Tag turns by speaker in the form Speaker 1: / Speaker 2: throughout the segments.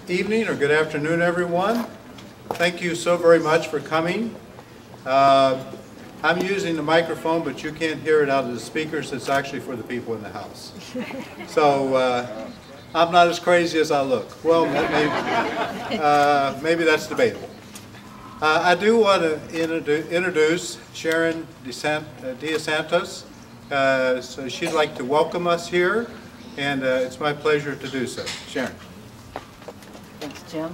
Speaker 1: evening or good afternoon, everyone. Thank you so very much for coming. I'm using the microphone, but you can't hear it out of the speakers. It's actually for the people in the house. So I'm not as crazy as I look. Well, maybe that's debatable. I do want to introduce Sharon DeSantos. So she'd like to welcome us here, and it's my pleasure to do so. Sharon.
Speaker 2: Thanks, Jim.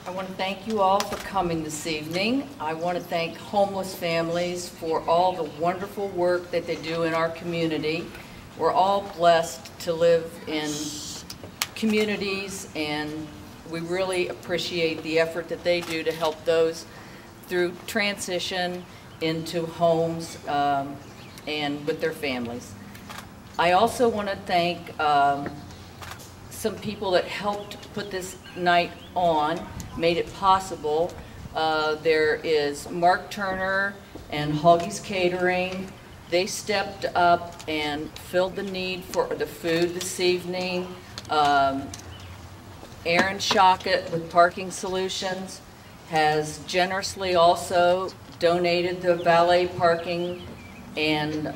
Speaker 2: I want to thank you all for coming this evening. I want to thank homeless families for all the wonderful work that they do in our community. We're all blessed to live in communities, and we really appreciate the effort that they do to help those through transition into homes and with their families. I also want to thank some people that helped put this night on, made it possible. There is Mark Turner and Hoggy's Catering. They stepped up and filled the need for the food this evening. Aaron Shockett with Parking Solutions has generously also donated the valet parking, and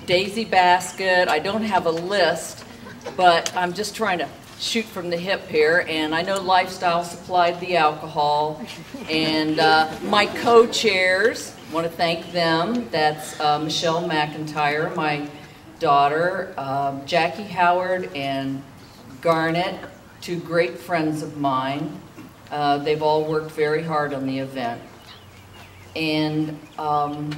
Speaker 2: Daisy Basket. I don't have a list, but I'm just trying to shoot from the hip here, and I know Lifestyle supplied the alcohol, and my co-chairs, want to thank them. That's Michelle McIntyre, my daughter, Jackie Howard and Garnet, two great friends of mine. They've all worked very hard on the event. And, wow.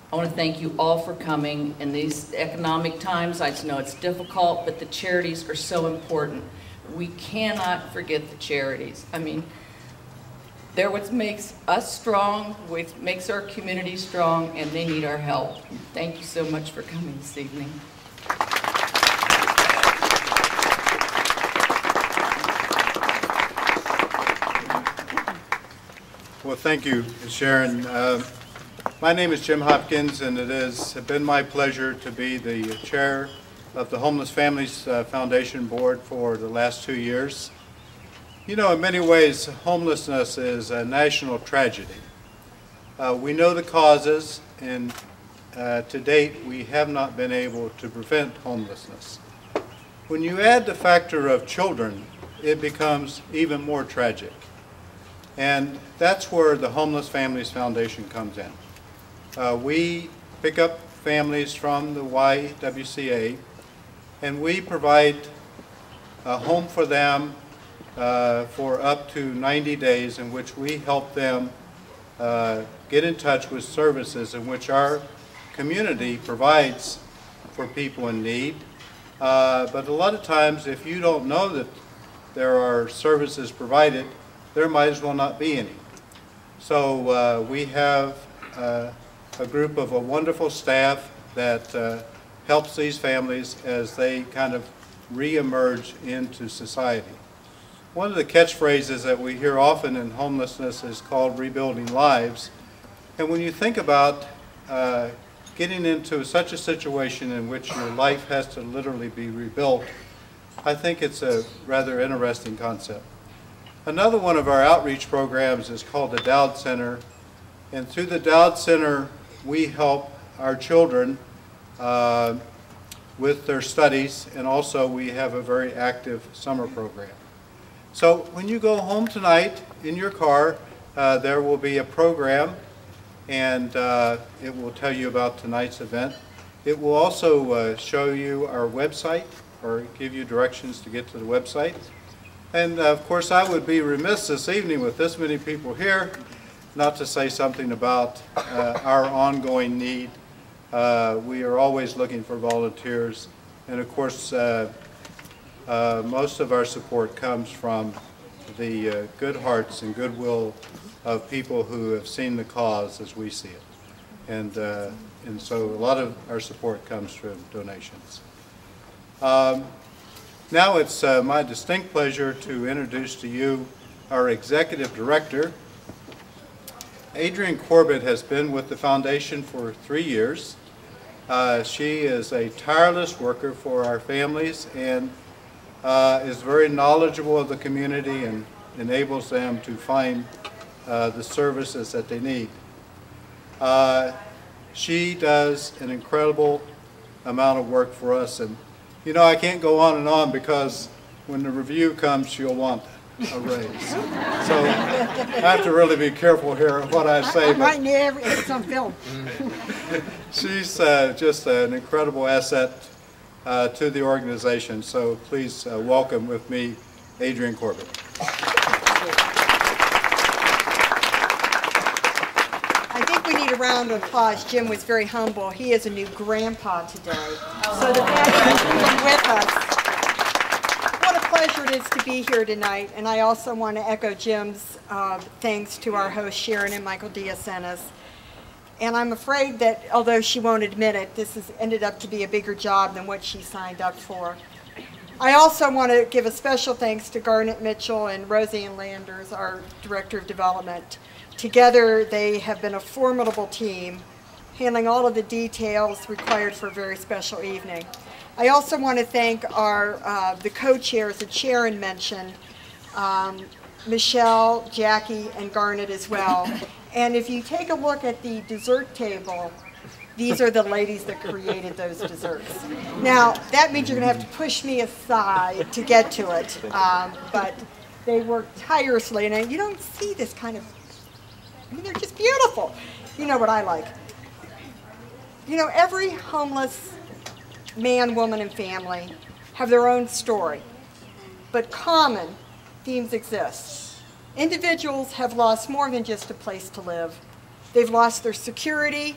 Speaker 2: I want to thank you all for coming. In these economic times, I know it's difficult, but the charities are so important. We cannot forget the charities. I mean, they're what makes us strong, what makes our community strong, and they need our help. Thank you so much for coming this evening.
Speaker 1: Well, thank you, Sharon. My name is Jim Hopkins, and it has been my pleasure to be the chair of the Homeless Families Foundation Board for the last 2 years. You know, in many ways, homelessness is a national tragedy. We know the causes, and to date, we have not been able to prevent homelessness. When you add the factor of children, it becomes even more tragic. And that's where the Homeless Families Foundation comes in. We pick up families from the YWCA, and we provide a home for them for up to 90 days, in which we help them get in touch with services in which our community provides for people in need. But a lot of times, if you don't know that there are services provided, there might as well not be any. So we have a group of a wonderful staff that helps these families as they kind of re-emerge into society. One of the catchphrases that we hear often in homelessness is called rebuilding lives. And when you think about getting into such a situation in which your life has to literally be rebuilt, I think it's a rather interesting concept. Another one of our outreach programs is called the Dowd Center. And through the Dowd Center, we help our children with their studies, and also we have a very active summer program. So when you go home tonight in your car, there will be a program, and it will tell you about tonight's event. It will also show you our website, or give you directions to get to the website. And of course, I would be remiss this evening with this many people here not to say something about our ongoing need. We are always looking for volunteers, and of course most of our support comes from the good hearts and goodwill of people who have seen the cause as we see it. And so a lot of our support comes from donations. Now it's my distinct pleasure to introduce to you our Executive Director. Adrienne Corbett has been with the foundation for 3 years. She is a tireless worker for our families and is very knowledgeable of the community and enables them to find the services that they need. She does an incredible amount of work for us, and you know, I can't go on and on because when the review comes she'll want a raise. So I have to really be careful here of what I say.
Speaker 3: I'm writing it's on film.
Speaker 1: She's just an incredible asset to the organization, so please welcome with me Adrienne Corbett.
Speaker 3: I think we need a round of applause. Jim was very humble. He is a new grandpa today. So the fact that he's with us, what a pleasure it is to be here tonight. And I also want to echo Jim's thanks to our hosts Sharon and Michael Diacenas. And I'm afraid that, although she won't admit it, this has ended up to be a bigger job than what she signed up for. I also want to give a special thanks to Garnet Mitchell and Roseanne Landers, our Director of Development. Together, they have been a formidable team, handling all of the details required for a very special evening. I also want to thank the co-chairs that Sharon mentioned, Michelle, Jackie, and Garnet as well. And if you take a look at the dessert table, these are the ladies that created those desserts. Now, that means you're going to have to push me aside to get to it. But they work tirelessly, and you don't see this kind of, I mean, they're just beautiful. You know what I like. You know, every homeless man, woman, and family have their own story, but common themes exist. Individuals have lost more than just a place to live. They've lost their security,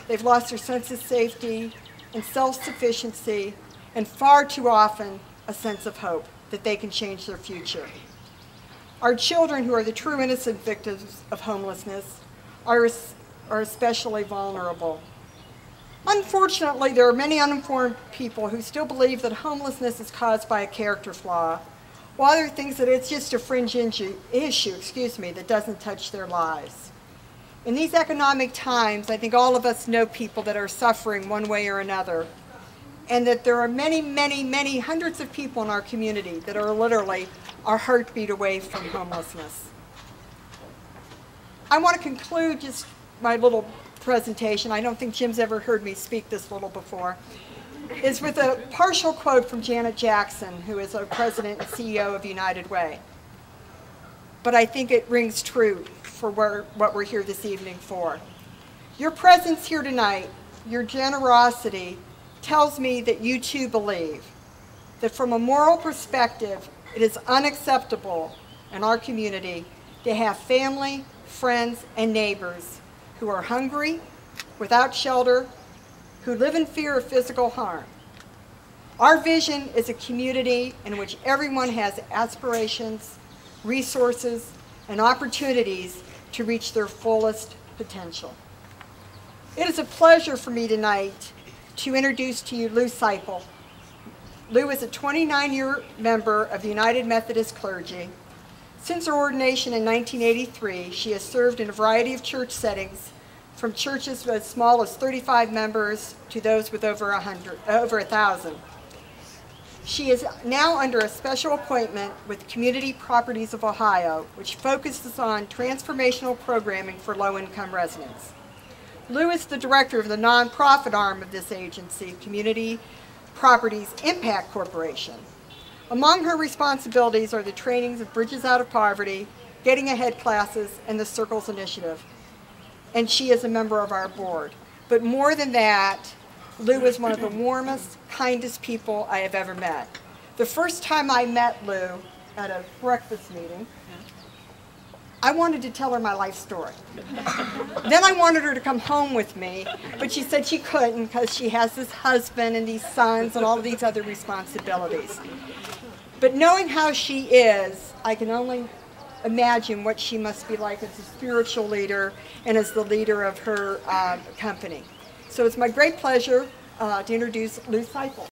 Speaker 3: they've lost their sense of safety and self-sufficiency, and far too often a sense of hope that they can change their future. Our children, who are the true innocent victims of homelessness, are especially vulnerable. Unfortunately, there are many uninformed people who still believe that homelessness is caused by a character flaw, while others think that it's just a fringe issue that doesn't touch their lives. In these economic times, I think all of us know people that are suffering one way or another, and that there are many, many, many hundreds of people in our community that are literally our heartbeat away from homelessness. I want to conclude just my little presentation. I don't think Jim's ever heard me speak this little before. Is with a partial quote from Janet Jackson, who is a president and CEO of United Way. But I think it rings true for what we're here this evening for. Your presence here tonight, your generosity, tells me that you too believe that from a moral perspective, it is unacceptable in our community to have family, friends, and neighbors who are hungry, without shelter, who live in fear of physical harm. Our vision is a community in which everyone has aspirations, resources, and opportunities to reach their fullest potential. It is a pleasure for me tonight to introduce to you Lou Seipel. Lou is a 29-year member of the United Methodist Clergy. Since her ordination in 1983, she has served in a variety of church settings, from churches as small as 35 members to those with over 1,000. She is now under a special appointment with Community Properties of Ohio, which focuses on transformational programming for low-income residents. Lou is the director of the nonprofit arm of this agency, Community Properties Impact Corporation. Among her responsibilities are the trainings of Bridges Out of Poverty, Getting Ahead classes, and the Circles Initiative. And she is a member of our board. But more than that, Lou is one of the warmest, kindest people I have ever met. The first time I met Lou at a breakfast meeting, I wanted to tell her my life story. Then I wanted her to come home with me, but she said she couldn't because she has this husband and these sons and all of these other responsibilities. But knowing how she is, I can only imagine what she must be like as a spiritual leader and as the leader of her company. So it's my great pleasure to introduce Lou Seipel.